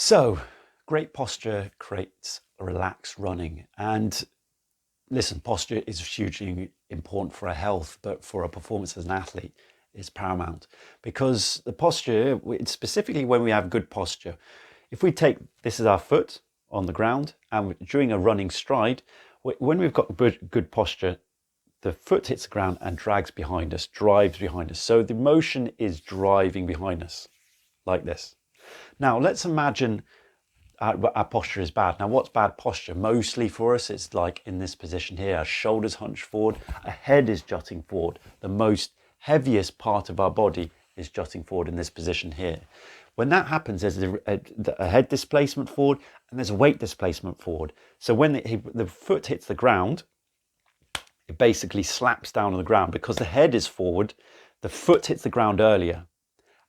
So, great posture creates a relaxed running. And listen, posture is hugely important for our health, but for our performance as an athlete, is paramount. Because the posture, specifically when we have good posture, if we take this as our foot on the ground and during a running stride, when we've got good posture, the foot hits the ground and drags behind us, drives behind us. So the motion is driving behind us like this. Now, let's imagine our posture is bad. Now, what's bad posture? Mostly for us, it's like in this position here, our shoulders hunched forward, our head is jutting forward. The most heaviest part of our body is jutting forward in this position here. When that happens, there's a head displacement forward and there's a weight displacement forward. So when the foot hits the ground, it basically slaps down on the ground because the head is forward, the foot hits the ground earlier,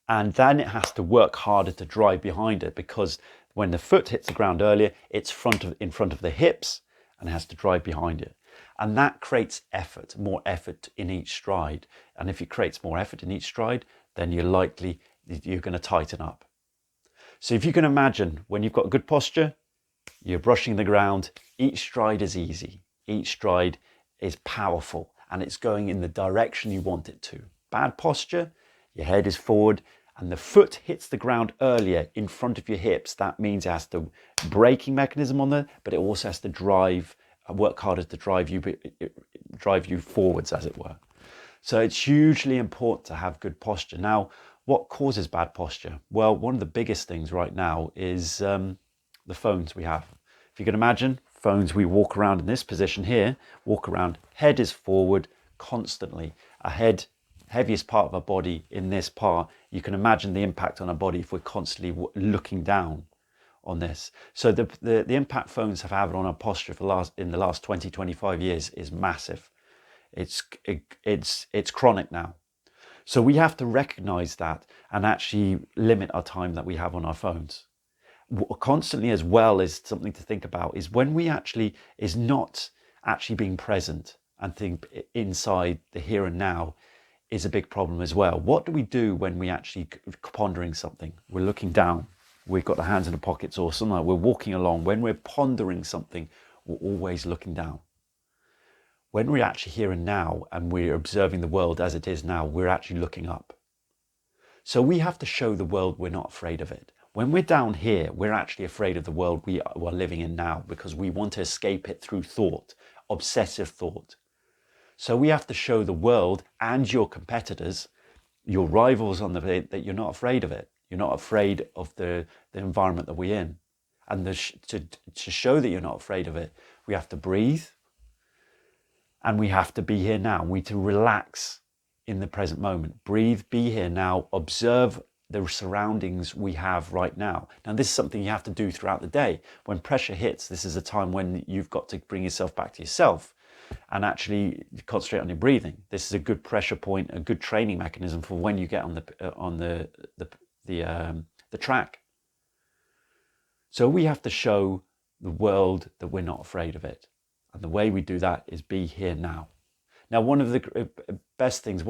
and then it has to work harder to drive behind it because when the foot hits the ground earlier, it's in front of the hips and it has to drive behind it. And that creates effort, more effort in each stride. And if it creates more effort in each stride, then you're going to tighten up. So if you can imagine when you've got good posture, you're brushing the ground, each stride is easy. Each stride is powerful and it's going in the direction you want it to. Bad posture, your head is forward and the foot hits the ground earlier in front of your hips. That means it has to braking mechanism on there, but it also has to work harder to drive you forwards, as it were. So it's hugely important to have good posture. Now, what causes bad posture? Well, one of the biggest things right now is the phones we have. If you can imagine, phones, we walk around in this position here, walk around, head is forward constantly. Our head, heaviest part of our body in this part, you can imagine the impact on our body if we're constantly looking down on this. So the impact phones have had on our posture in the last 20-25 years is massive. It's chronic now. So we have to recognize that and actually limit our time that we have on our phones. Constantly, as well, as something to think about is when we is not actually being present and think inside the here and now is a big problem as well. What do we do when we actually pondering something? We're looking down, we've got our hands in the pockets or something like we're walking along. When we're pondering something, we're always looking down. When we're actually here and now and we're observing the world as it is now, we're actually looking up. So we have to show the world we're not afraid of it. When we're down here, we're actually afraid of the world we are living in now because we want to escape it through thought, obsessive thought. So we have to show the world and your competitors, your rivals that you're not afraid of it. You're not afraid of the environment that we're in. And to show that you're not afraid of it, we have to breathe and we have to be here now. We need to relax in the present moment. Breathe, be here now, observe the surroundings we have right now. Now, this is something you have to do throughout the day. When pressure hits, this is a time when you've got to bring yourself back to yourself and actually concentrate on your breathing. This is a good pressure point, a good training mechanism for when you get on the track. So we have to show the world that we're not afraid of it. And the way we do that is be here now. Now, one of the best things,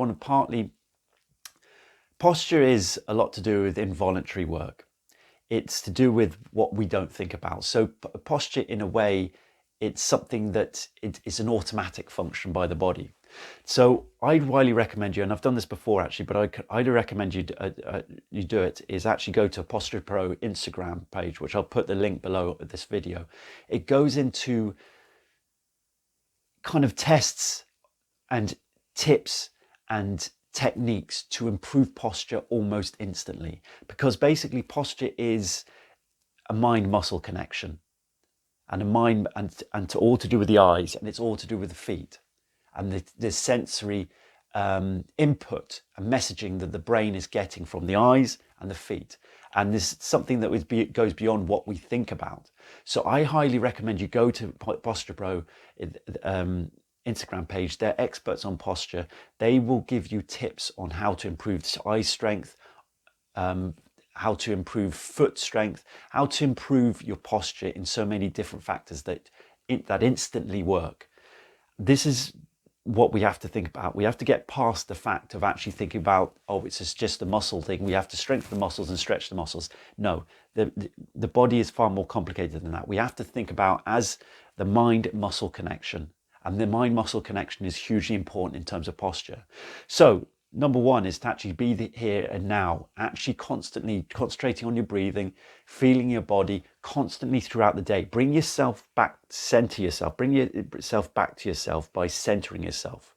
posture is a lot to do with involuntary work. It's to do with what we don't think about. So posture, in a way, it's something that it's an automatic function by the body. So I'd highly recommend you, and I've done this before actually, but I'd highly recommend you do it, is actually go to Posture Pro Instagram page, which I'll put the link below this video. It goes into kind of tests and tips and techniques to improve posture almost instantly, because basically posture is a mind-muscle connection, and a mind and to all to do with the eyes, and it's all to do with the feet and the sensory input and messaging that the brain is getting from the eyes and the feet. And this is something that goes beyond what we think about. So I highly recommend you go to Posture Pro Instagram page. They're experts on posture. They will give you tips on how to improve eye strength, how to improve foot strength, how to improve your posture in so many different factors that instantly work. This is what we have to think about. We have to get past the fact of actually thinking about, oh, it's just a muscle thing. We have to strengthen the muscles and stretch the muscles. No, the body is far more complicated than that. We have to think about as the mind-muscle connection. And the mind-muscle connection is hugely important in terms of posture. So number one is to actually be here and now, actually constantly concentrating on your breathing, feeling your body constantly throughout the day. Bring yourself back, center yourself, bring yourself back to yourself by centering yourself.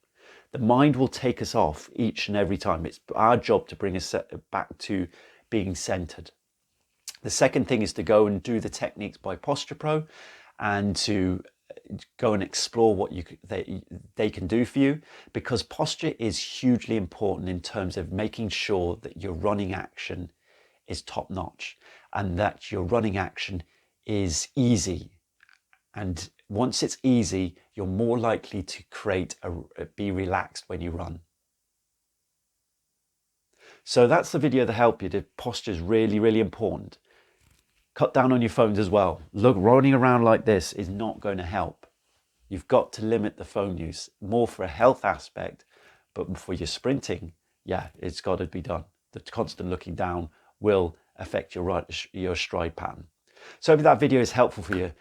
The mind will take us off each and every time. It's our job to bring us back to being centered. The second thing is to go and do the techniques by Posture Pro and to go and explore what they can do for you, because posture is hugely important in terms of making sure that your running action is top notch and that your running action is easy. And once it's easy, you're more likely to be relaxed when you run. So that's the video to help you. The posture is really, really important. Cut down on your phones as well. Look, running around like this is not going to help. You've got to limit the phone use, more for a health aspect, but for your sprinting, yeah, it's got to be done. The constant looking down will affect your stride pattern. So I hope that video is helpful for you.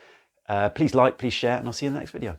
Please like, please share, and I'll see you in the next video.